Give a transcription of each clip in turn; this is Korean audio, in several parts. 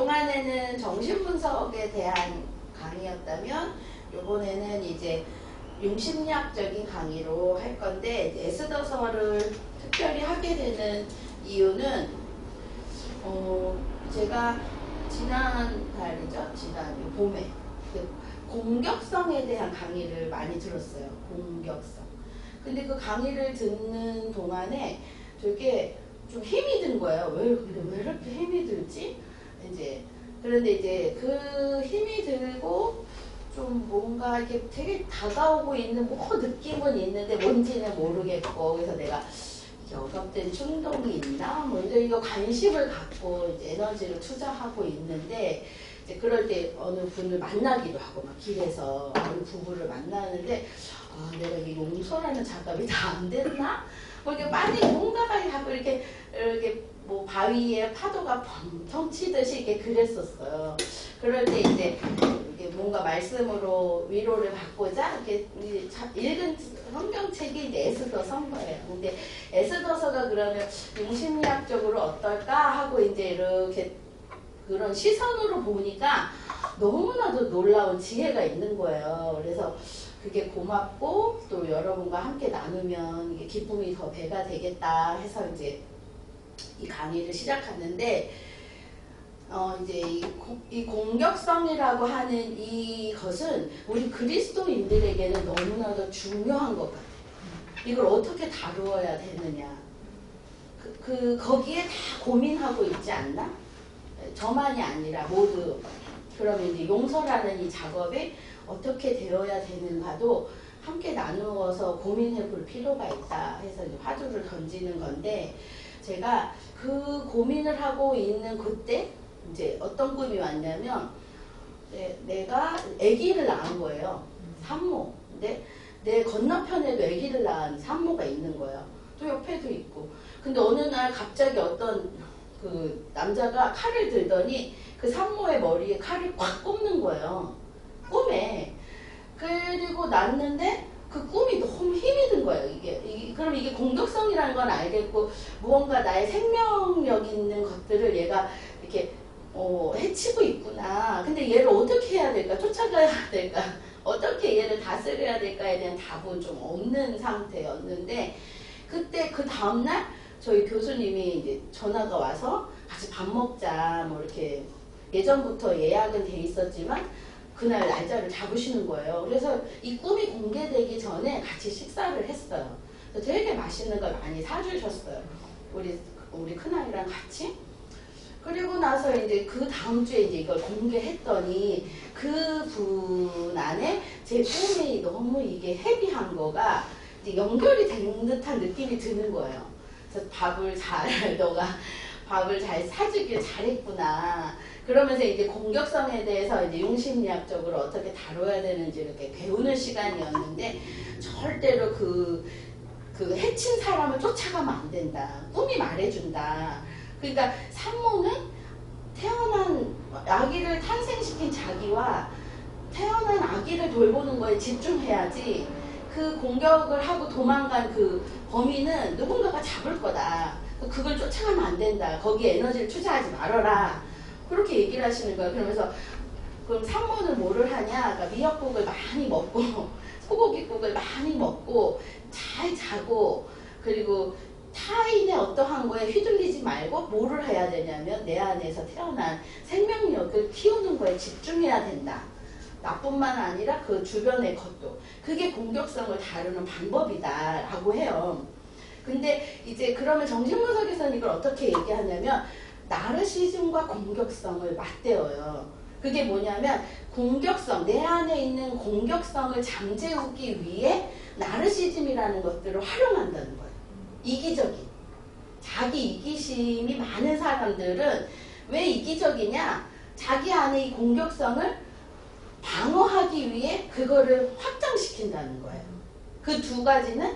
그동안에는 정신분석에 대한 강의였다면 이번에는 이제 용심리학적인 강의로 할 건데, 에스더서를 특별히 하게 되는 이유는 제가 지난 봄에 그 공격성에 대한 강의를 많이 들었어요. 공격성. 근데 그 강의를 듣는 동안에 되게 좀 힘이 든 거예요. 왜 이렇게 힘이 들지? 그런데 이제 그 힘이 들고 좀 뭔가 이렇게 되게 다가오고 있는 느낌은 있는데 뭔지는 모르겠고, 그래서 내가 이게 억압된 충동이 있나? 뭐 이거 관심을 갖고 이제 에너지를 투자하고 있는데, 이제 그럴 때 어느 분을 만나기도 하고, 막 길에서 어느 부부를 만나는데, 내가 이 용서라는 작업이 다 안 됐나? 뭐 이렇게 많이 뭔가가 자꾸 이렇게 뭐 바위에 파도가 펑펑 치듯이 이렇게 그랬었어요. 그럴 때 이제 이게 뭔가 말씀으로 위로를 받고자 이렇게 읽은 성경책이 이제 에스더서인 거예요. 근데 에스더서가 그러면 용심리학적으로 어떨까 하고 이제 이렇게 그런 시선으로 보니까 너무나도 놀라운 지혜가 있는 거예요. 그래서 그게 고맙고 또 여러분과 함께 나누면 이게 기쁨이 더 배가 되겠다 해서 이제 이 강의를 시작하는데, 이제 이 공격성이라고 하는 이것은 우리 그리스도인들에게는 너무나도 중요한 것 같아요. 이걸 어떻게 다루어야 되느냐. 거기에 다 고민하고 있지 않나? 저만이 아니라 모두. 그러면 이제 용서라는 이 작업이 어떻게 되어야 되는가도 함께 나누어서 고민해 볼 필요가 있다 해서 이제 화두를 던지는 건데, 제가 그 고민을 하고 있는 그때 이제 어떤 꿈이 왔냐면, 내가 아기를 낳은 거예요. 산모. 근데 내 건너편에도 아기를 낳은 산모가 있는 거예요. 또 옆에도 있고. 근데 어느 날 갑자기 어떤 그 남자가 칼을 들더니 그 산모의 머리에 칼을 꽉 꼽는 거예요. 꿈에. 그리고 났는데 그 꿈이 너무 힘이 든 거예요. 그럼 이게 공격성이라는 건 알겠고, 무언가 나의 생명력 있는 것들을 얘가 이렇게 해치고 있구나. 근데 얘를 어떻게 해야 될까? 쫓아가야 될까? 어떻게 얘를 다스려야 될까에 대한 답은 좀 없는 상태였는데, 그때 그 다음날 저희 교수님이 이제 전화가 와서 같이 밥 먹자, 뭐 이렇게 예전부터 예약은 돼 있었지만 그날 날짜를 잡으시는 거예요. 그래서 이 꿈이 공개되기 전에 같이 식사를 했어요. 되게 맛있는 걸 많이 사주셨어요. 우리 큰아이랑 같이. 그리고 나서 이제 그 다음 주에 이제 이걸 공개했더니 그 분 안에 제 꿈이 너무 이게 헤비한 거가 이제 연결이 된 듯한 느낌이 드는 거예요. 그래서 너가 밥을 잘 사주길 잘했구나. 그러면서 이제 공격성에 대해서 이제 용심리학적으로 어떻게 다뤄야 되는지 이렇게 배우는 시간이었는데, 절대로 그 해친 사람을 쫓아가면 안 된다. 꿈이 말해준다. 그러니까 산모는 태어난 아기를 탄생시킨 자기와 태어난 아기를 돌보는 거에 집중해야지, 그 공격을 하고 도망간 그 범인은 누군가가 잡을 거다. 그걸 쫓아가면 안 된다. 거기에 에너지를 투자하지 말아라. 그렇게 얘기를 하시는 거예요. 그러면서 그럼 산모는 뭐를 하냐? 그러니까 미역국을 많이 먹고 소고기국을 많이 먹고 잘 자고, 그리고 타인의 어떠한 거에 휘둘리지 말고 뭐를 해야 되냐면 내 안에서 태어난 생명력을 키우는 거에 집중해야 된다. 나뿐만 아니라 그 주변의 것도. 그게 공격성을 다루는 방법이다 라고 해요. 근데 이제 그러면 정신분석에서는 이걸 어떻게 얘기하냐면 나르시즘과 공격성을 맞대어요. 그게 뭐냐면 공격성, 내 안에 있는 공격성을 잠재우기 위해 나르시즘이라는 것들을 활용한다는 거예요. 이기적인. 자기 이기심이 많은 사람들은 왜 이기적이냐? 자기 안에 이 공격성을 방어하기 위해 그거를 확장시킨다는 거예요. 그 두 가지는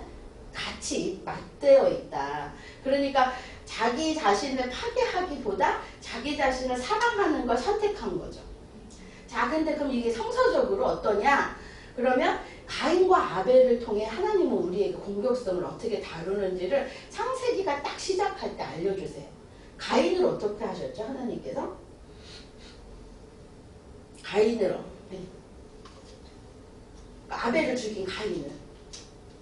같이 맞대어 있다. 그러니까 자기 자신을 파괴하기보다 자기 자신을 사랑하는 걸 선택한 거죠. 자, 근데 그럼 이게 성서적으로 어떠냐? 그러면 가인과 아벨을 통해 하나님은 우리에게 공격성을 어떻게 다루는지를 창세기가 딱 시작할 때 알려주세요. 가인을 어떻게 하셨죠? 하나님께서? 가인을 아벨을 죽인 가인을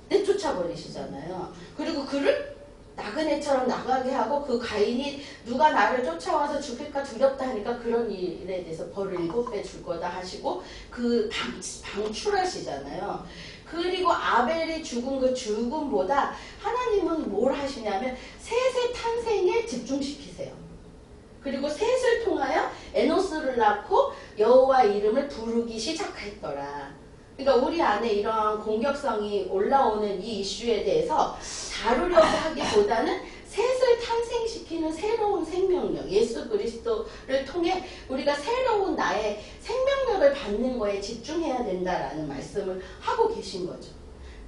내쫓아버리시잖아요. 그리고 그를 나그네처럼 나가게 하고 그 가인이 누가 나를 쫓아와서 죽일까 두렵다 하니까 그런 일에 대해서 벌을 7배 줄 거다 하시고 그 방출하시잖아요. 그리고 아벨이 죽은 그 죽음보다 하나님은 뭘 하시냐면 셋의 탄생에 집중시키세요. 그리고 셋을 통하여 에노스를 낳고 여호와 이름을 부르기 시작했더라. 그러니까 우리 안에 이러한 공격성이 올라오는 이 이슈에 대해서 다루려고 하기보다는 셋을 탄생시키는 새로운 생명력, 예수 그리스도를 통해 우리가 새로운 나의 생명력을 받는 거에 집중해야 된다라는 말씀을 하고 계신 거죠.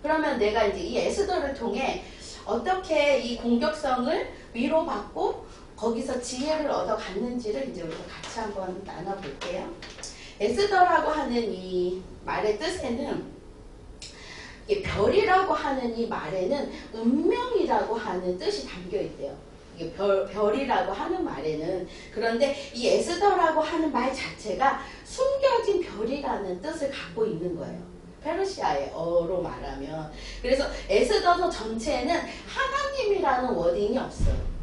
그러면 내가 이제 이 에스더를 통해 어떻게 이 공격성을 위로받고 거기서 지혜를 얻어갔는지를 이제 우리가 같이 한번 나눠볼게요. 에스더라고 하는 이 말의 뜻에는 별이라고 하는 이 말에는 운명이라고 하는 뜻이 담겨 있대요. 이게 별이라고 하는 말에는. 그런데 이 에스더라고 하는 말 자체가 숨겨진 별이라는 뜻을 갖고 있는 거예요. 페르시아어로 말하면. 그래서 에스더서 전체에는 하나님이라는 워딩이 없어요.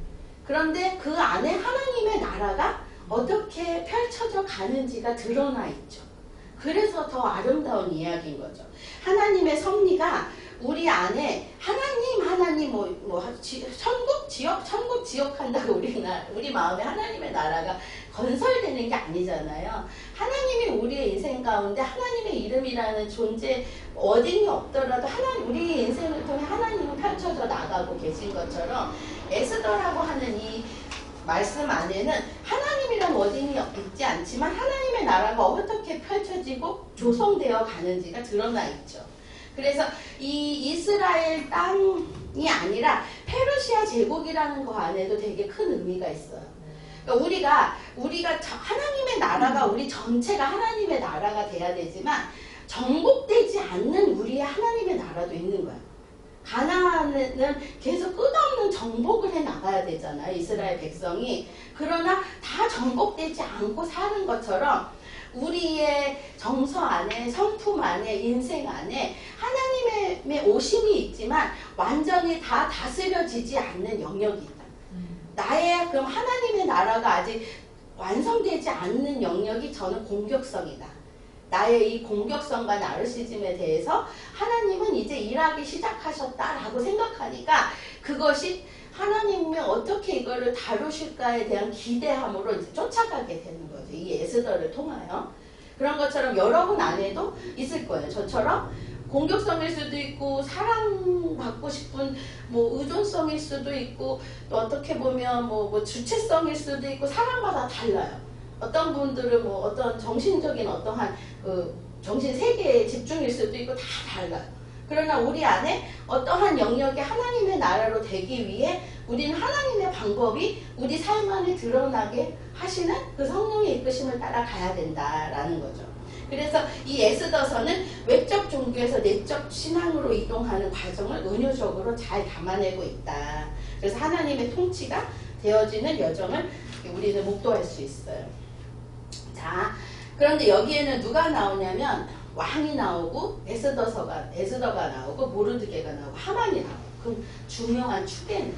그런데 그 안에 하나님의 나라가 어떻게 펼쳐져 가는지가 드러나 있죠. 그래서 더 아름다운 이야기인 거죠. 하나님의 섭리가 우리 안에 하나님 천국 지역 한다고 우리 마음에 하나님의 나라가 건설되는 게 아니잖아요. 하나님이 우리의 인생 가운데 하나님의 이름이라는 존재 어딘이 없더라도 우리 인생을 통해 하나님은 펼쳐져 나가고 계신 것처럼 에스더라고 하는 이 말씀 안에는 하나님이란 워딩이 있지 않지만 하나님의 나라가 어떻게 펼쳐지고 조성되어 가는지가 드러나 있죠. 그래서 이 이스라엘 땅이 아니라 페르시아 제국이라는 거 안에도 되게 큰 의미가 있어요. 그러니까 우리가 하나님의 나라가 우리 전체가 하나님의 나라가 돼야 되지만 정복되지 않는 우리의 하나님의 나라도 있는 거예요. 가나안은 계속 끝없는 정복을 해 나가야 되잖아요. 이스라엘 백성이. 그러나 다 정복되지 않고 사는 것처럼 우리의 정서 안에, 성품 안에, 인생 안에 하나님의 오심이 있지만 완전히 다 다스려지지 않는 영역이 있다. 나의 그럼 하나님의 나라가 아직 완성되지 않는 영역이 저는 공격성이다. 나의 이 공격성과 나르시즘에 대해서 하나님은 이제 일하기 시작하셨다라고 생각하니까 그것이 하나님이 어떻게 이거를 다루실까에 대한 기대함으로 이제 쫓아가게 되는 거죠. 이 에스더를 통하여. 그런 것처럼 여러분 안에도 있을 거예요. 저처럼 공격성일 수도 있고 사랑받고 싶은 의존성일 수도 있고 또 어떻게 보면 주체성일 수도 있고 사람마다 달라요. 어떤 분들은 어떤 정신적인 어떠한 정신 세계에 집중일 수도 있고 다 달라요. 그러나 우리 안에 어떠한 영역이 하나님의 나라로 되기 위해 우리는 하나님의 방법이 우리 삶 안에 드러나게 하시는 그 성령의 이끄심을 따라가야 된다라는 거죠. 그래서 이 에스더서는 외적 종교에서 내적 신앙으로 이동하는 과정을 은유적으로 잘 담아내고 있다. 그래서 하나님의 통치가 되어지는 여정을 우리는 목도할 수 있어요. 자, 그런데 여기에는 누가 나오냐면 왕이 나오고 에스더가 나오고 모르드게가 나오고 하만이 나오고 그 중요한 축에는.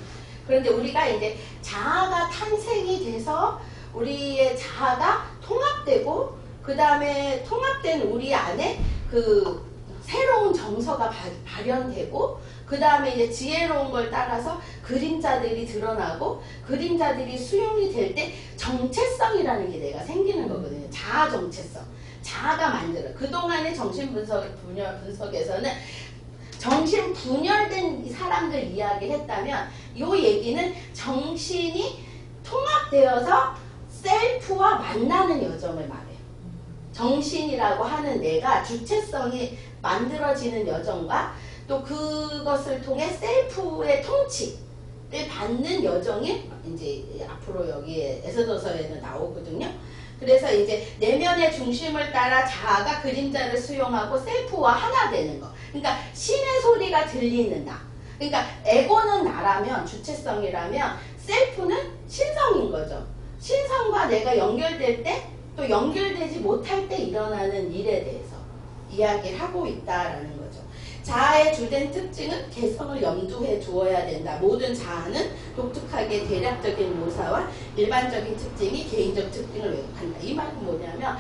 그런데 우리가 이제 자아가 탄생이 돼서 우리의 자아가 통합되고 그 다음에 통합된 우리 안에 그 새로운 정서가 발현되고 그 다음에 이제 지혜로운 걸 따라서 그림자들이 드러나고 그림자들이 수용이 될 때 정체성이라는 게 내가 생기는 거거든요. 자아 정체성. 자아가 만들어. 그동안의 정신분석에서는 정신 분열된 사람들 이야기를 했다면 이 얘기는 정신이 통합되어서 셀프와 만나는 여정을 말해요. 정신이라고 하는 내가 주체성이 만들어지는 여정과 또 그것을 통해 셀프의 통치를 받는 여정이 이제 앞으로 여기에 에스더서에는 나오거든요. 그래서 이제 내면의 중심을 따라 자아가 그림자를 수용하고 셀프와 하나 되는 거. 그러니까 신의 소리가 들리는 나. 그러니까 에고는 나라면 주체성이라면 셀프는 신성인 거죠. 신성과 내가 연결될 때 또 연결되지 못할 때 일어나는 일에 대해서 이야기를 하고 있다라는 거죠. 자아의 주된 특징은 개성을 염두해 두어야 된다. 모든 자아는 독특하게 대략적인 묘사와 일반적인 특징이 개인적 특징을 왜곡한다. 이 말은 뭐냐면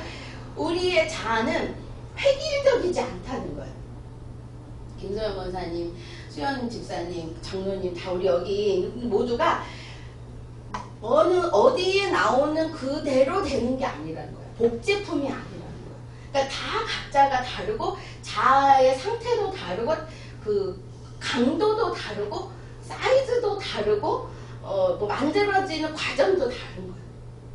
우리의 자아는 획일적이지 않다는 거예요. 김소연 권사님, 수연 집사님, 장로님 다 우리 여기 모두가 어디에 나오는 그대로 되는 게 아니라는 거예요. 복제품이 아니라는 거예요. 그러니까 다 각자가 다르고 자아의 상태도 다르고 그 강도도 다르고 사이즈도 다르고 뭐 만들어지는 과정도 다른 거예요.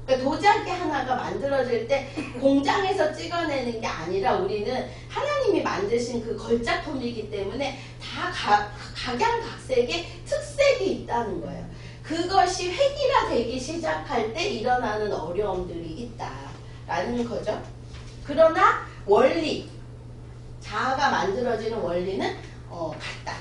그러니까 도자기 하나가 만들어질 때 공장에서 찍어내는 게 아니라 우리는 하나님이 만드신 그 걸작품이기 때문에 다 각양각색의 특색이 있다는 거예요. 그것이 획일화되기 시작할 때 일어나는 어려움들이 있다라는 거죠. 그러나 원리, 자아가 만들어지는 원리는 같다.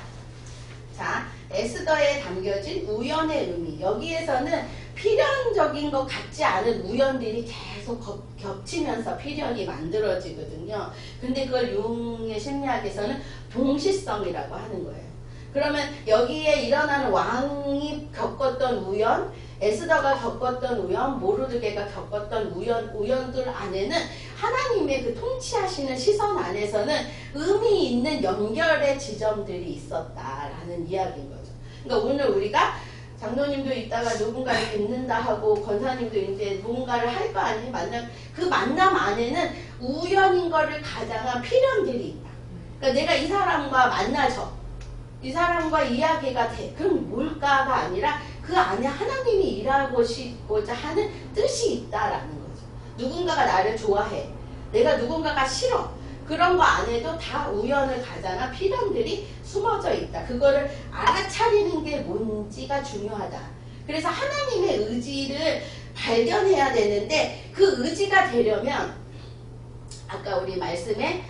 자, 에스더에 담겨진 우연의 의미. 여기에서는 필연적인 것 같지 않은 우연들이 계속 겹치면서 필연이 만들어지거든요. 근데 그걸 융의 심리학에서는 동시성이라고 하는 거예요. 그러면 여기에 일어나는 왕이 겪었던 우연, 에스더가 겪었던 우연, 모르드게가 겪었던 우연들 안에는 하나님의 그 통치하시는 시선 안에서는 의미 있는 연결의 지점들이 있었다라는 이야기인 거죠. 그러니까 오늘 우리가 장로님도 이따가 누군가를 뵙는다 하고 권사님도 이제 누군가를 할 거 아니에요. 그 만남 안에는 우연인 거를 가장한 필연들이 있다. 그러니까 내가 이 사람과 만나죠. 이 사람과 이야기가 돼. 그럼 뭘까가 아니라 그 안에 하나님이 일하고자 하는 뜻이 있다라는 거죠. 누군가가 나를 좋아해. 내가 누군가가 싫어. 그런 거 안에도 다 우연을 가장한 필연들이 숨어져 있다. 그거를 알아차리는 게 뭔지가 중요하다. 그래서 하나님의 의지를 발견해야 되는데 그 의지가 되려면 아까 우리 말씀에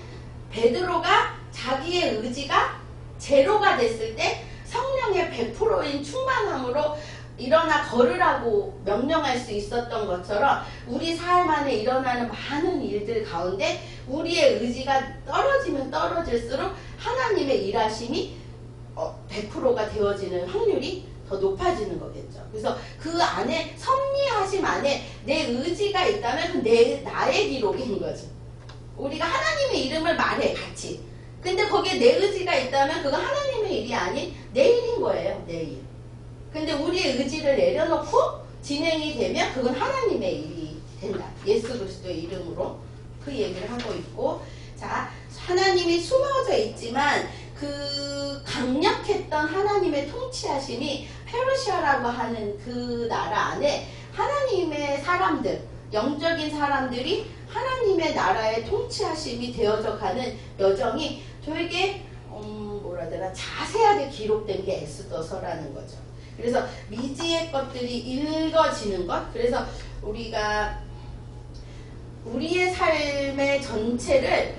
베드로가 자기의 의지가 제로가 됐을 때 성령의 100%인 충만함으로 일어나 걸으라고 명령할 수 있었던 것처럼 우리 삶 안에 일어나는 많은 일들 가운데 우리의 의지가 떨어지면 떨어질수록 하나님의 일하심이 100%가 되어지는 확률이 더 높아지는 거겠죠. 그래서 그 안에 선미하심 안에 내 의지가 있다면 그 나의 기록인 거죠. 우리가 하나님의 이름을 말해 같이. 근데 거기에 내 의지가 있다면 그건 하나님의 일이 아닌 내 일인 거예요. 내 일. 근데 우리의 의지를 내려놓고 진행이 되면 그건 하나님의 일이 된다. 예수 그리스도의 이름으로 그 얘기를 하고 있고, 자, 하나님이 숨어져 있지만 그 강력했던 하나님의 통치하심이 페르시아라고 하는 그 나라 안에 하나님의 사람들, 영적인 사람들이 하나님의 나라의 통치하심이 되어져 가는 여정이 되게 뭐라 해야 되나 자세하게 기록된 게 에스더서라는 거죠. 그래서 미지의 것들이 읽어지는 것. 그래서 우리가 우리의 삶의 전체를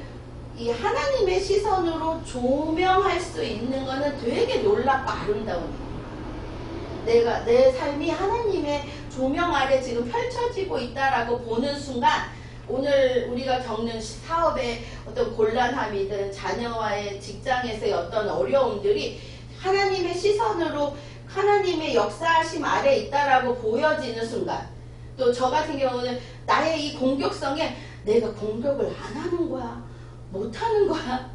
이 하나님의 시선으로 조명할 수 있는 거는 되게 놀랍고 아름다운 일이에요. 내 삶이 하나님의 조명 아래 지금 펼쳐지고 있다라고 보는 순간 오늘 우리가 겪는 사업의 어떤 곤란함이든 자녀와의 직장에서의 어떤 어려움들이 하나님의 시선으로 하나님의 역사하심 아래 있다라고 보여지는 순간, 또 저 같은 경우는 나의 이 공격성에 내가 공격을 안 하는 거야, 못 하는 거야,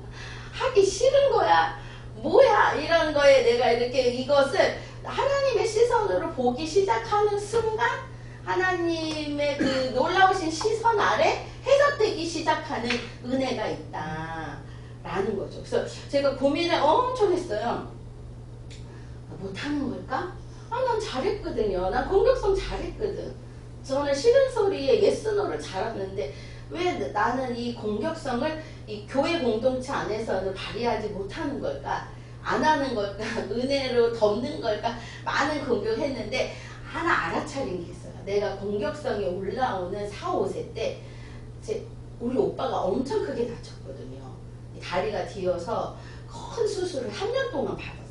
하기 싫은 거야, 뭐야 이런 거에 내가 이렇게 이것을 하나님의 시선으로 보기 시작하는 순간 하나님의 그 놀라우신 시선 아래 해석되기 시작하는 은혜가 있다라는 거죠. 그래서 제가 고민을 엄청 했어요. 못하는 걸까? 난 잘했거든요. 난 공격성 잘했거든. 저는 싫은 소리에 예스노를 잘하는데 왜 나는 이 공격성을 이 교회 공동체 안에서는 발휘하지 못하는 걸까? 안 하는 걸까? 은혜로 덮는 걸까? 많은 공격했는데 하나 알아차린 게 있어요. 내가 공격성이 올라오는 4, 5세 때 우리 오빠가 엄청 크게 다쳤거든요. 다리가 뒤어서 큰 수술을 3년 동안 받았어요.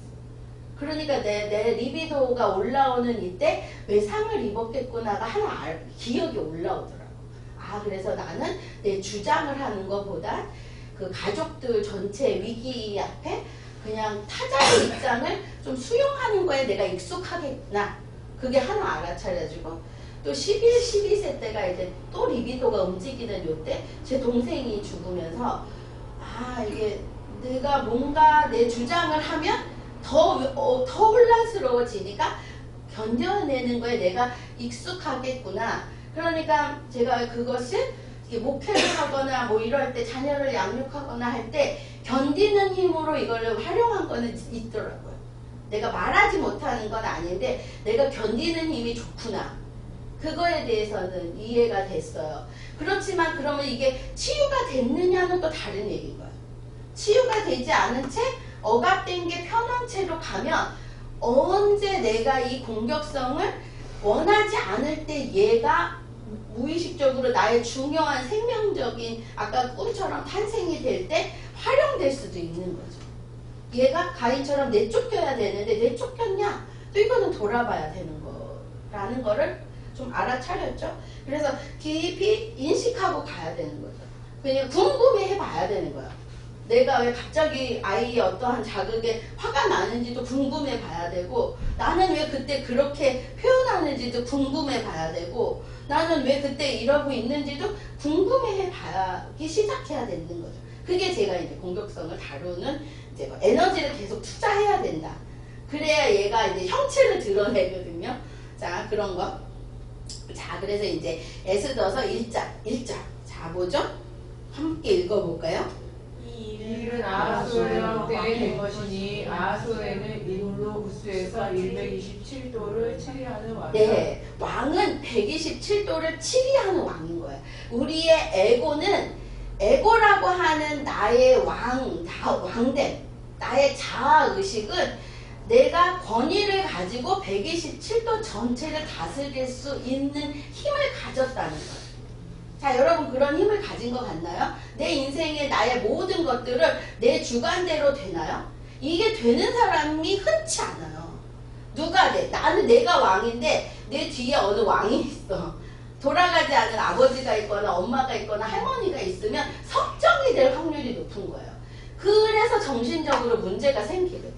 그러니까 내 리비도가 올라오는 이때 왜 상을 입었겠구나가 하나 기억이 올라오더라고. 그래서 나는 내 주장을 하는 것보다 그 가족들 전체 위기 앞에 그냥 타자의 입장을 좀 수용하는 거에 내가 익숙하겠구나. 그게 하나 알아차려지고, 또 11, 12세 때가 이제 또 리비도가 움직이는 요때 제 동생이 죽으면서 이게 내가 뭔가 내 주장을 하면 더 혼란스러워지니까 견뎌내는 거에 내가 익숙하겠구나. 그러니까 제가 그것을 목회를 하거나 뭐 이럴 때 자녀를 양육하거나 할 때 견디는 힘으로 이걸 활용한 거는 있더라고요. 내가 말하지 못하는 건 아닌데 내가 견디는 힘이 좋구나. 그거에 대해서는 이해가 됐어요. 그렇지만 그러면 이게 치유가 됐느냐는 또 다른 얘기인 거예요. 치유가 되지 않은 채 억압된 게 편한 채로 가면 언제 내가 이 공격성을 원하지 않을 때 얘가 무의식적으로 나의 중요한 생명적인 아까 꿈처럼 탄생이 될 때 활용될 수도 있는 거죠. 얘가 가인처럼 내쫓겨야 되는데 내쫓겼냐? 또 이거는 돌아봐야 되는 거라는 거를 좀 알아차렸죠. 그래서 깊이 인식하고 가야 되는 거죠. 그냥 궁금해 봐야 되는 거야. 내가 왜 갑자기 아이의 어떠한 자극에 화가 나는지도 궁금해 봐야 되고, 나는 왜 그때 그렇게 표현하는지도 궁금해 봐야 되고, 나는 왜 그때 이러고 있는지도 궁금해 봐야기 시작해야 되는 거죠. 그게 제가 이제 공격성을 다루는 이제 뭐 에너지를 계속 투자해야 된다. 그래야 얘가 이제 형체를 드러내거든요. 자, 그런 거. 자, 그래서 이제 에스더서 1장. 자, 뭐죠? 함께 읽어볼까요? 이 일은 아하수의 왕 때에 된 것이니 아하수에는 이룰로 우스에서 127도를 치리하는 왕이다. 네, 왕은 127도를 치리하는 왕인 거예요. 우리의 에고라고 하는 나의 왕됨, 나의 자아의식은 내가 권위를 가지고 127도 전체를 다스릴 수 있는 힘을 가졌다는 거예요. 자, 여러분 그런 힘을 가진 것 같나요? 내 인생의 나의 모든 것들을 내 주관대로 되나요? 이게 되는 사람이 흔치 않아요. 누가 돼? 나는 내가 왕인데 내 뒤에 어느 왕이 있어. 돌아가지 않은 아버지가 있거나 엄마가 있거나 할머니가 있으면 석정이 될 확률이 높은 거예요. 그래서 정신적으로 문제가 생기거든.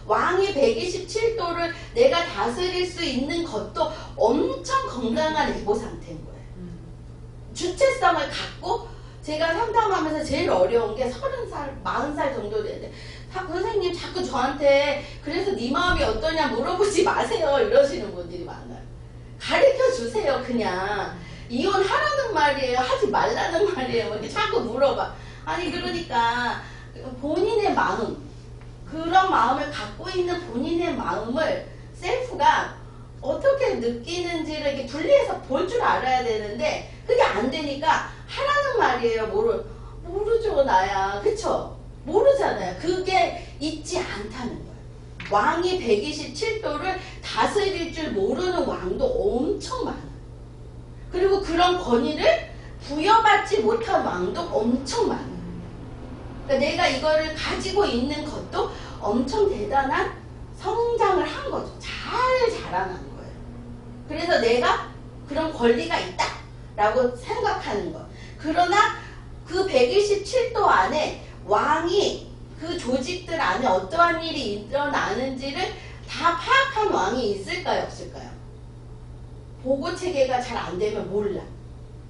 왕이 127도를 내가 다스릴 수 있는 것도 엄청 건강한 에고 상태인 거예요. 주체성을 갖고, 제가 상담하면서 제일 어려운 게 30살, 40살 정도 되는데 선생님 자꾸 저한테 그래서 네 마음이 어떠냐 물어보지 마세요 이러시는 분들이 많아요. 가르쳐 주세요. 그냥 이혼하라는 말이에요, 하지 말라는 말이에요, 이렇게 자꾸 물어봐. 아니 그러니까 본인의 마음, 그런 마음을 갖고 있는 본인의 마음을 셀프가 어떻게 느끼는지를 이렇게 분리해서 볼 줄 알아야 되는데 그게 안 되니까 하라는 말이에요. 모르죠 나야. 그쵸? 모르잖아요. 그게 있지 않다는 거예요. 왕이 127도를 다스릴 줄 모르는 왕도 엄청 많아요. 그리고 그런 권위를 부여받지 못한 왕도 엄청 많아요. 그러니까 내가 이거를 가지고 있는 것도 엄청 대단한 성장을 한 거죠. 잘 자라난 거예요. 그래서 내가 그런 권리가 있다라고 생각하는 것. 그러나 그 127도 안에 왕이 그 조직들 안에 어떠한 일이 일어나는지를 다 파악한 왕이 있을까요? 없을까요? 보고체계가 잘 안 되면 몰라.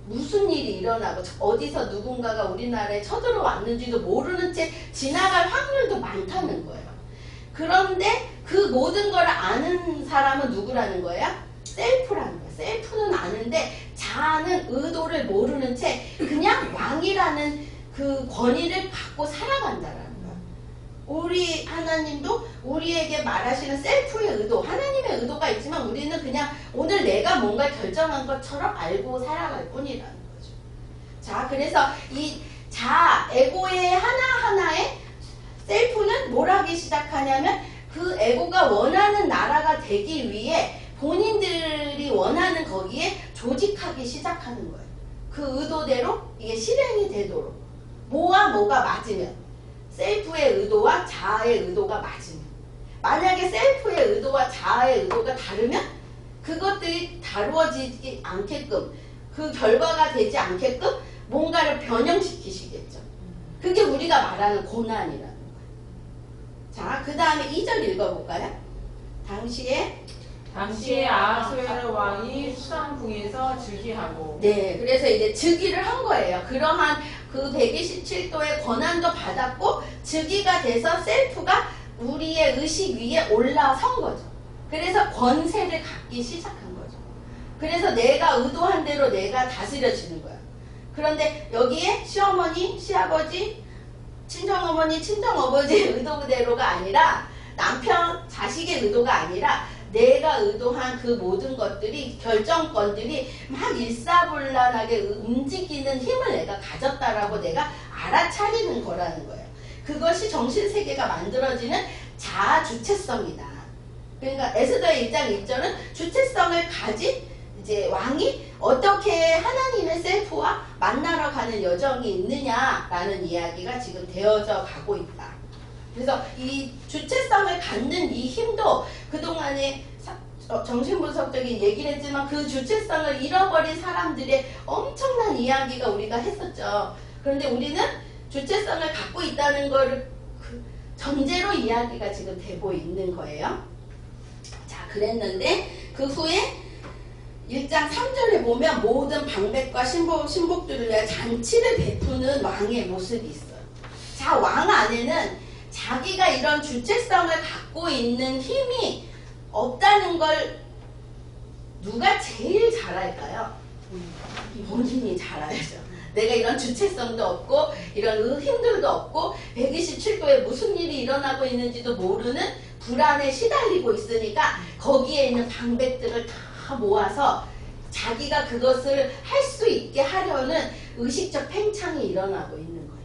무슨 일이 일어나고 어디서 누군가가 우리나라에 쳐들어왔는지도 모르는 채 지나갈 확률도 많다는 거예요. 그런데 그 모든 걸 아는 사람은 누구라는 거예요? 셀프라는 거예요. 셀프는 아는데 자아는 의도를 모르는 채 그냥 왕이라는 그 권위를 갖고 살아간다라는 거예요. 우리 하나님도 우리에게 말하시는 셀프의 의도, 하나님의 의도가 있지만 우리는 그냥 오늘 내가 뭔가 결정한 것처럼 알고 살아갈 뿐이라는 거죠. 자, 그래서 이 자아, 에고의 하나하나에 셀프는 뭘 하기 시작하냐면 그 에고가 원하는 나라가 되기 위해 본인들이 원하는 거기에 조직하기 시작하는 거예요. 그 의도대로 이게 실행이 되도록. 뭐와 뭐가 맞으면, 셀프의 의도와 자아의 의도가 맞으면, 만약에 셀프의 의도와 자아의 의도가 다르면 그것들이 다루어지지 않게끔 그 결과가 되지 않게끔 뭔가를 변형시키시겠죠. 그게 우리가 말하는 고난이라는 거예요. 자, 그 다음에 2절 읽어볼까요? 당시에 아하수에르 왕이 수상궁에서 즉위하고. 네, 그래서 이제 즉위를 한 거예요. 그러한 그 127도의 권한도 받았고 즉위가 돼서 셀프가 우리의 의식 위에 올라선 거죠. 그래서 권세를 갖기 시작한 거죠. 그래서 내가 의도한 대로 내가 다스려지는 거예요. 그런데 여기에 시어머니, 시아버지, 친정어머니, 친정어버지의 의도대로가 아니라 남편, 자식의 의도가 아니라 내가 의도한 그 모든 것들이 결정권들이 막 일사불란하게 움직이는 힘을 내가 가졌다라고 내가 알아차리는 거라는 거예요. 그것이 정신세계가 만들어지는 자아 주체성이다. 그러니까 에스더의 1장 1절은 주체성을 가진 이제 왕이 어떻게 하나님의 셀프와 만나러 가는 여정이 있느냐라는 이야기가 지금 되어져 가고 있다. 그래서 이 주체성을 갖는 이 힘도 그동안에 정신분석적인 얘기를 했지만 그 주체성을 잃어버린 사람들의 엄청난 이야기가 우리가 했었죠. 그런데 우리는 주체성을 갖고 있다는 걸 전제로 이야기가 지금 되고 있는 거예요. 자, 그랬는데 그 후에 1장 3절에 보면 모든 방백과 신복들을 위해 잔치를 베푸는 왕의 모습이 있어요. 자, 왕 안에는 자기가 이런 주체성을 갖고 있는 힘이 없다는 걸 누가 제일 잘 알까요? 본인이 잘 알죠. 내가 이런 주체성도 없고 이런 힘들도 없고 127도에 무슨 일이 일어나고 있는지도 모르는 불안에 시달리고 있으니까 거기에 있는 방백들을 다 모아서 자기가 그것을 할 수 있게 하려는 의식적 팽창이 일어나고 있는 거예요.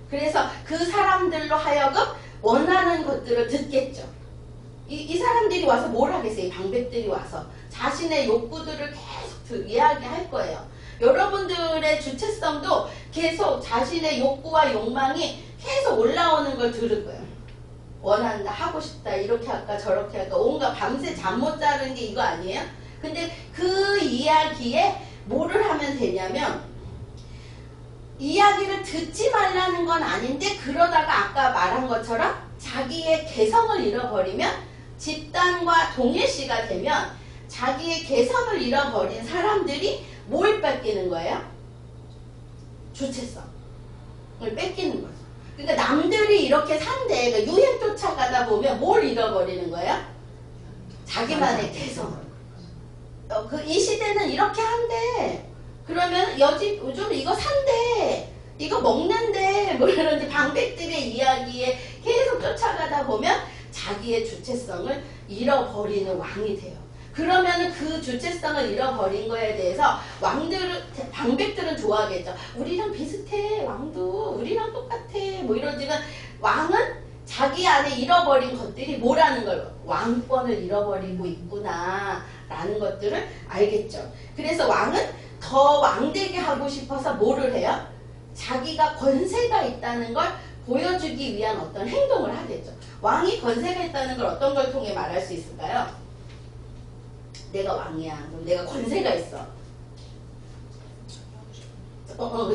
그래서 그 사람들로 하여금 원하는 것들을 듣겠죠. 이 사람들이 와서 뭘 하겠어요? 이 방백들이 와서 자신의 욕구들을 계속 이야기할 거예요. 여러분들의 주체성도 계속 자신의 욕구와 욕망이 계속 올라오는 걸 들을 거예요. 원한다, 하고 싶다, 이렇게 할까 저렇게 할까 온갖 밤새 잠 못 자는 게 이거 아니에요? 근데 그 이야기에 뭐를 하면 되냐면 이야기를 듣지 말라는 건 아닌데 그러다가 아까 말한 것처럼 자기의 개성을 잃어버리면 집단과 동일시가 되면 자기의 개성을 잃어버린 사람들이 뭘 뺏기는 거예요? 주체성을 뺏기는 거죠. 그러니까 남들이 이렇게 산대 그러니까 유행 쫓아가다 보면 뭘 잃어버리는 거예요? 자기만의 개성을. 이 시대는 이렇게 한대. 그러면 요즘 이거 산대. 이거 먹는데 뭐 이런 방백들의 이야기에 계속 쫓아가다 보면 자기의 주체성을 잃어버리는 왕이 돼요. 그러면 그 주체성을 잃어버린 거에 대해서 방백들은 좋아하겠죠. 우리랑 비슷해. 왕도 우리랑 똑같아. 뭐 이러지만 왕은 자기 안에 잃어버린 것들이 뭐라는 걸 왕권을 잃어버리고 있구나 라는 것들을 알겠죠. 그래서 왕은 더 왕되게 하고 싶어서 뭐를 해요? 자기가 권세가 있다는 걸 보여주기 위한 어떤 행동을 하겠죠. 왕이 권세가 있다는 걸 어떤 걸 통해 말할 수 있을까요? 내가 왕이야. 그럼 내가 권세가 있어.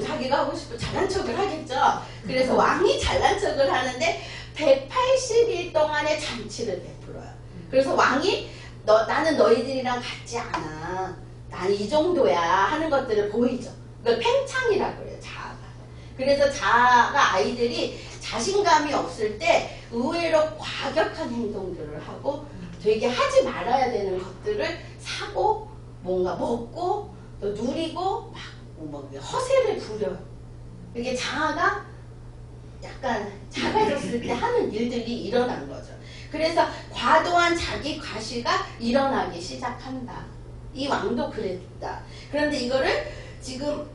자기가 하고 싶어 잘난 척을 하겠죠. 그래서 왕이 잘난 척을 하는데 180일 동안의 잔치를 베풀어요. 그래서 왕이 나는 너희들이랑 같지 않아. 난 이 정도야 하는 것들을 보이죠. 그걸 팽창이라고 그래요. 자아가. 그래서 자아가 아이들이 자신감이 없을 때 의외로 과격한 행동들을 하고 되게 하지 말아야 되는 것들을 사고 뭔가 먹고 또 누리고 막 허세를 부려요. 이게 자아가 약간 작아졌을 때 하는 일들이 일어난 거죠. 그래서 과도한 자기 과시가 일어나기 시작한다. 이 왕도 그랬다. 그런데 이거를 지금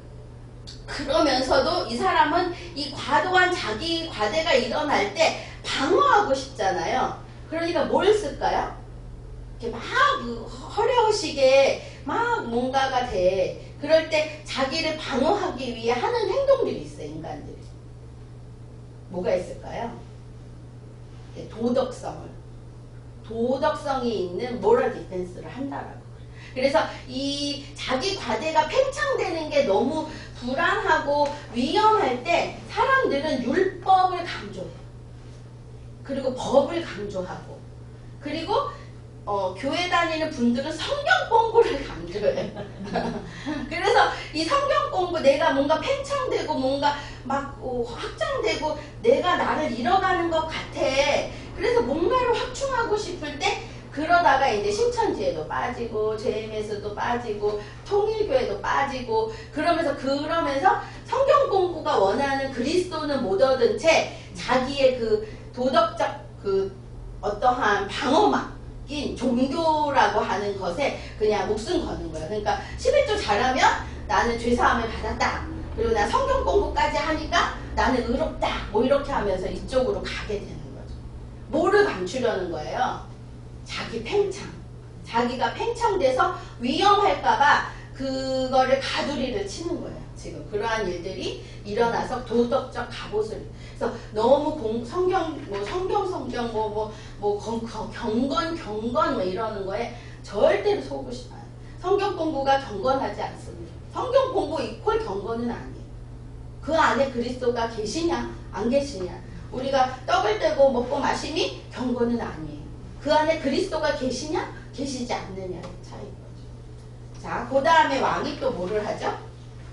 그러면서도 이 사람은 이 과도한 자기 과대가 일어날 때 방어하고 싶잖아요. 그러니까 뭘 쓸까요? 이렇게 막 허례허식에 막 뭔가가 돼. 그럴 때 자기를 방어하기 위해 하는 행동들이 있어요. 인간들이. 뭐가 있을까요? 도덕성이 있는 모럴 디펜스를 한다라고. 그래서 이 자기 과대가 팽창되는 게 너무 불안하고 위험할 때 사람들은 율법을 강조해요. 그리고 법을 강조하고, 그리고 교회 다니는 분들은 성경 공부를 강조해요. 그래서 이 성경 공부, 내가 뭔가 팽창되고 뭔가 막 확장되고 내가 나를 잃어가는 것 같아. 그래서 뭔가를 확충하고 싶을 때 그러다가 이제 신천지에도 빠지고 JMS도 빠지고 통일교회도 빠지고 그러면서 성경 공부가 원하는 그리스도는 못 얻은 채 자기의 그 도덕적 그 어떠한 방어막인 종교라고 하는 것에 그냥 목숨 거는 거예요. 그러니까 11조 잘하면 나는 죄사함을 받았다. 그리고 나 성경 공부까지 하니까 나는 의롭다. 뭐 이렇게 하면서 이쪽으로 가게 되는 거죠. 뭐를 감추려는 거예요? 자기 팽창. 자기가 팽창돼서 위험할까봐 그거를 가두리를 치는 거예요. 지금 그러한 일들이 일어나서 도덕적 갑옷을. 그래서 너무 성경 경건 뭐 이러는 거에 절대로 속으시면 안 돼요. 성경 공부가 경건하지 않습니다. 성경 공부 이퀄 경건은 아니에요. 그 안에 그리스도가 계시냐 안 계시냐. 우리가 떡을 떼고 먹고 마심이 경건은 아니에요. 그 안에 그리스도가 계시냐 계시지 않느냐의 차이인 거죠. 자, 그 다음에 왕이 또 뭐를 하죠?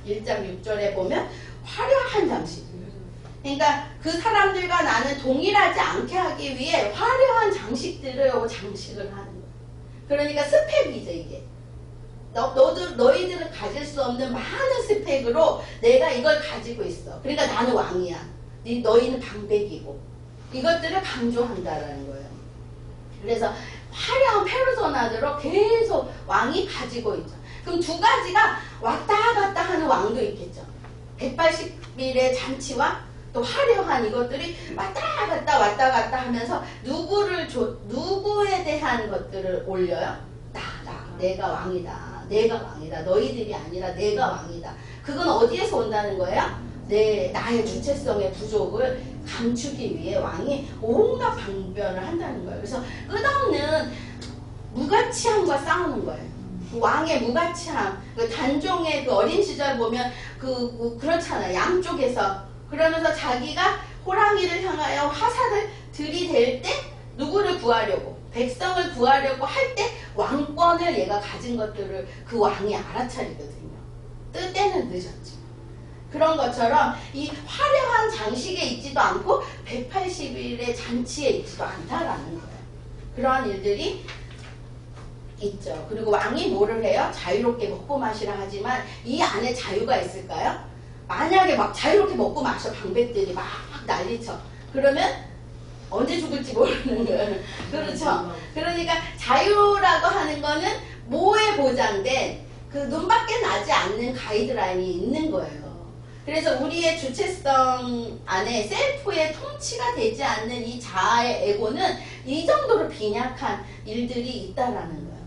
1장 6절에 보면 화려한 장식. 그러니까 그 사람들과 나는 동일하지 않게 하기 위해 화려한 장식을 하는 거예요. 그러니까 스펙이죠, 이게. 너희들은 가질 수 없는 많은 스펙으로 내가 이걸 가지고 있어. 그러니까 나는 왕이야. 너희는 방백이고. 이것들을 강조한다라는 거예요. 그래서 화려한 페르소나들로 계속 왕이 가지고 있죠. 그럼 두 가지가 왔다 갔다 하는 왕도 있겠죠. 180일의 잔치와 또 화려한 이것들이 왔다 갔다 하면서 누구에 대한 것들을 올려요? 내가 왕이다. 너희들이 아니라 내가 왕이다. 그건 어디에서 온다는 거예요? 나의 주체성의 부족을 감추기 위해 왕이 온갖 방변을 한다는 거예요. 그래서 끝없는 무가치함과 싸우는 거예요. 왕의 무가치함, 그 단종의 그 어린 시절 보면 그렇잖아요. 양쪽에서 그러면서 자기가 호랑이를 향하여 화살을 들이댈 때 누구를 구하려고, 백성을 구하려고 할 때 왕권을 얘가 가진 것들을 그 왕이 알아차리거든요. 때는 늦었죠. 그런 것처럼 이 화려한 장식에 있지도 않고 180일의 잔치에 있지도 않다라는 거예요. 그러한 일들이 있죠. 그리고 왕이 뭐를 해요? 자유롭게 먹고 마시라 하지만 이 안에 자유가 있을까요? 만약에 막 자유롭게 먹고 마셔 방백들이 막 난리쳐. 그러면 언제 죽을지 모르는 거예요. 그렇죠. 그러니까 자유라고 하는 거는 뭐에 보장된 그 눈밖에 나지 않는 가이드라인이 있는 거예요. 그래서 우리의 주체성 안에 셀프의 통치가 되지 않는 이 자아의 에고는 이 정도로 빈약한 일들이 있다라는 거예요.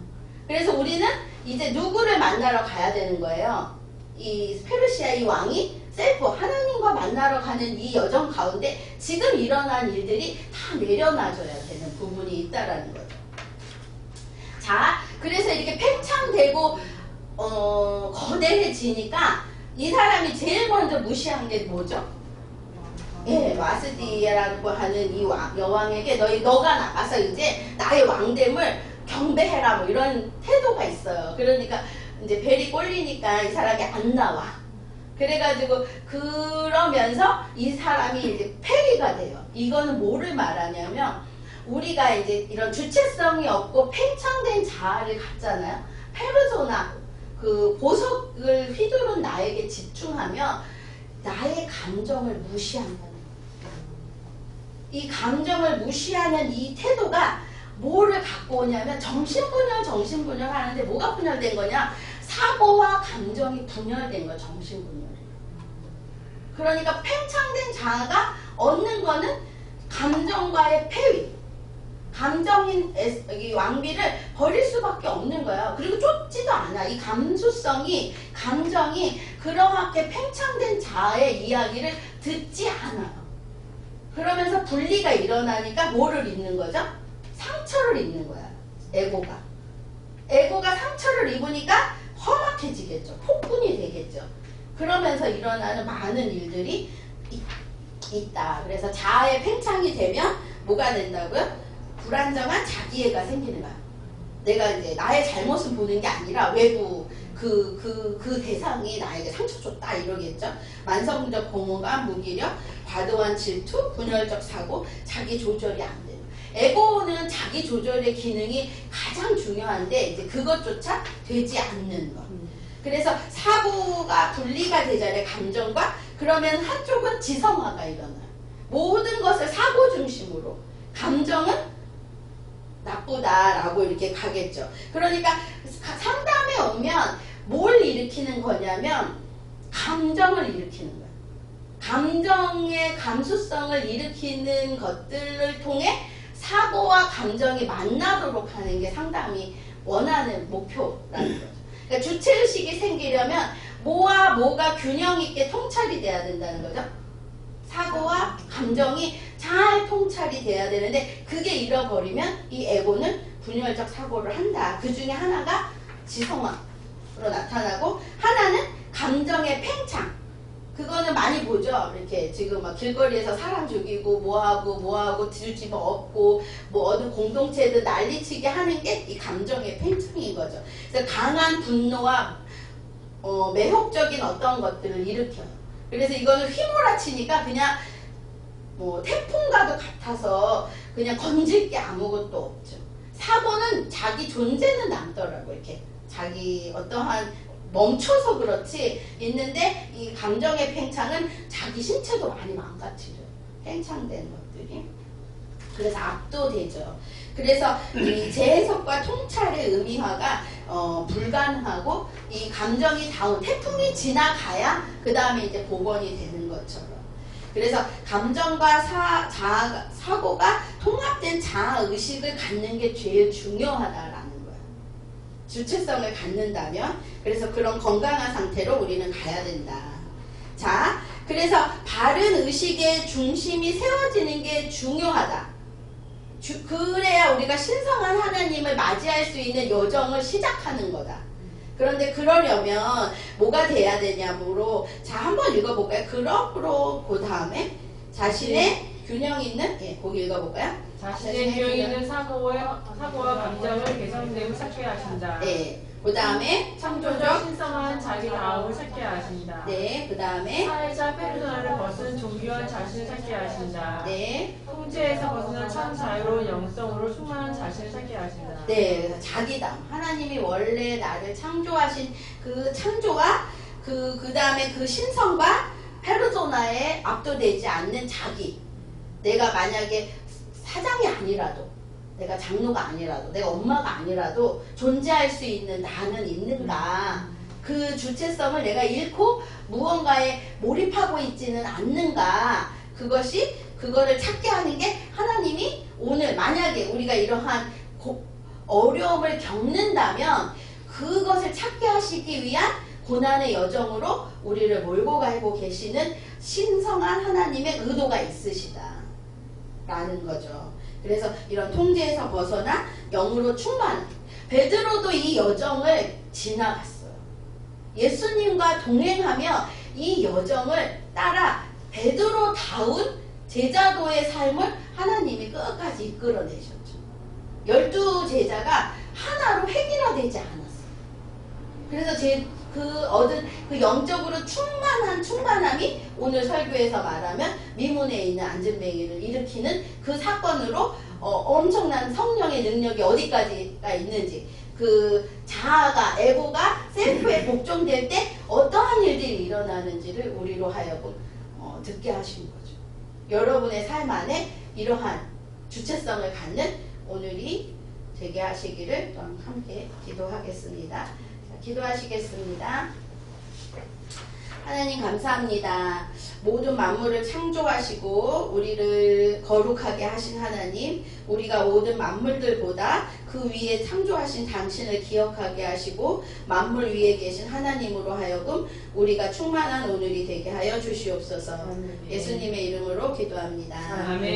그래서 우리는 이제 누구를 만나러 가야 되는 거예요. 이 페르시아 이 왕이 셀프 하나님과 만나러 가는 이 여정 가운데 지금 일어난 일들이 다 내려놔줘야 되는 부분이 있다라는 거죠. 자, 그래서 이렇게 팽창되고 거대해지니까 이 사람이 제일 먼저 무시한 게 뭐죠? 예, 와스디라고 하는 이 여왕에게 너가 나가서 이제 나의 왕됨을 경배해라 뭐 이런 태도가 있어요. 그러니까 이제 벨이 꼴리니까 이 사람이 안 나와. 그래가지고 그러면서 이 사람이 이제 폐위가 돼요. 이거는 뭐를 말하냐면 우리가 이제 이런 주체성이 없고 팽창된 자아를 갖잖아요. 페르소나 그 보석을 휘두른 나에게 집중하면 나의 감정을 무시한다는 거예요. 이 감정을 무시하는 이 태도가 뭐를 갖고 오냐면 정신분열 하는데 뭐가 분열된 거냐? 사고와 감정이 분열된 거예요. 정신분열이. 그러니까 팽창된 자아가 얻는 거는 감정과의 폐위. 감정인 이 왕비를 버릴 수밖에 없는 거예요. 그리고 쫓지도 않아. 이 감수성이, 감정이 그렇게 팽창된 자아의 이야기를 듣지 않아요. 그러면서 분리가 일어나니까 뭐를 잊는 거죠? 상처를 잊는 거야. 에고가. 에고가 상처를 입으니까 험악해지겠죠. 폭군이 되겠죠. 그러면서 일어나는 많은 일들이 있다. 그래서 자아의 팽창이 되면 뭐가 된다고요? 불안정한 자기애가 생기는 거야. 내가 이제 나의 잘못을 보는 게 아니라 외부 그 대상이 나에게 상처 줬다 이러겠죠. 만성적 공허감, 무기력, 과도한 질투, 분열적 사고, 자기 조절이 안 돼요. 에고는 자기 조절의 기능이 가장 중요한데 이제 그것조차 되지 않는 것. 그래서 사고가 분리가 되잖아요. 감정과. 그러면 한쪽은 지성화가 일어나요. 모든 것을 사고 중심으로. 감정은 나쁘다라고 이렇게 가겠죠. 그러니까 상담에 오면 뭘 일으키는 거냐면 감정을 일으키는 거예요. 감정의 감수성을 일으키는 것들을 통해 사고와 감정이 만나도록 하는 게 상담이 원하는 목표라는 거죠. 그러니까 주체의식이 생기려면 뭐와 뭐가 균형 있게 통찰이 돼야 된다는 거죠. 사고와 감정이 잘 통찰이 돼야 되는데 그게 잃어버리면 이 에고는 분열적 사고를 한다. 그 중에 하나가 지성화로 나타나고 하나는 감정의 팽창. 그거는 많이 보죠. 이렇게 지금 막 길거리에서 사람 죽이고 뭐하고 뒤집어 엎고 뭐 어느 공동체든 난리치게 하는 게 이 감정의 팽창인 거죠. 그래서 강한 분노와 매혹적인 어떤 것들을 일으켜요. 그래서 이거는 휘몰아치니까 그냥 뭐 태풍과도 같아서 그냥 건질 게 아무것도 없죠. 사고는 자기 존재는 남더라고. 이렇게 자기 어떠한 멈춰서 그렇지 있는데 이 감정의 팽창은 자기 신체도 많이 망가뜨려요. 팽창된 것들이. 그래서 압도되죠. 그래서 이 재해석과 통찰의 의미화가 불가능하고 이 감정이 태풍이 지나가야 그 다음에 이제 복원이 되는 것처럼. 그래서 감정과 사고가 통합된 자아의식을 갖는 게 제일 중요하다라는 거야. 주체성을 갖는다면. 그래서 그런 건강한 상태로 우리는 가야 된다. 자, 그래서 바른 의식의 중심이 세워지는 게 중요하다. 그래야 우리가 신성한 하나님을 맞이할 수 있는 여정을 시작하는 거다. 그런데 그러려면 뭐가 돼야 되냐므로 자 한번 읽어볼까요? 그러므로 그 다음에 자신의 균형 있는 거기 읽어볼까요? 자신의 균형 있는 사고와 감정을 개선되고 찾게 하신다. 네. 그 다음에 창조적 신성한 자기 마음을 찾게 하신다. 네. 그 다음에 사회자 페르소나를 벗은 존귀한 자신을 찾게 하신다. 네. 통제에서 벗어난 참 자유로운 영성으로 충만한 자신을 찾게 하신다. 네. 그래서 자기담. 하나님이 원래 나를 창조하신 그 창조와 그 다음에 그 신성과 페르소나에 압도되지 않는 자기. 내가 만약에 사장이 아니라도 내가 장로가 아니라도 내가 엄마가 아니라도 존재할 수 있는 나는 있는가. 그 주체성을 내가 잃고 무언가에 몰입하고 있지는 않는가. 그거를 찾게 하는 게 하나님이 오늘 만약에 우리가 이러한 어려움을 겪는다면 그것을 찾게 하시기 위한 고난의 여정으로 우리를 몰고 가고 계시는 신성한 하나님의 의도가 있으시다 라는 거죠. 그래서 이런 통제에서 벗어나 영으로 충만. 베드로도 이 여정을 지나갔어요. 예수님과 동행하며 이 여정을 따라 베드로다운 제자도의 삶을 하나님이 끝까지 이끌어내셨죠. 12제자가 하나로 획일화되지 않았어요. 그래서 얻은 그 영적으로 충만함이 오늘 설교에서 말하면 미문에 있는 안전뱅이를 일으키는 그 사건으로 엄청난 성령의 능력이 어디까지가 있는지, 그 자아가, 에고가 셀프에 복종될 때 어떠한 일들이 일어나는지를 우리로 하여금 듣게 하신 거죠. 여러분의 삶 안에 이러한 주체성을 갖는 오늘이 되게 하시기를 또한 함께 기도하겠습니다. 기도하시겠습니다. 하나님 감사합니다. 모든 만물을 창조하시고 우리를 거룩하게 하신 하나님, 우리가 모든 만물들보다 그 위에 창조하신 당신을 기억하게 하시고 만물 위에 계신 하나님으로 하여금 우리가 충만한 오늘이 되게 하여 주시옵소서. 예수님의 이름으로 기도합니다. 아멘.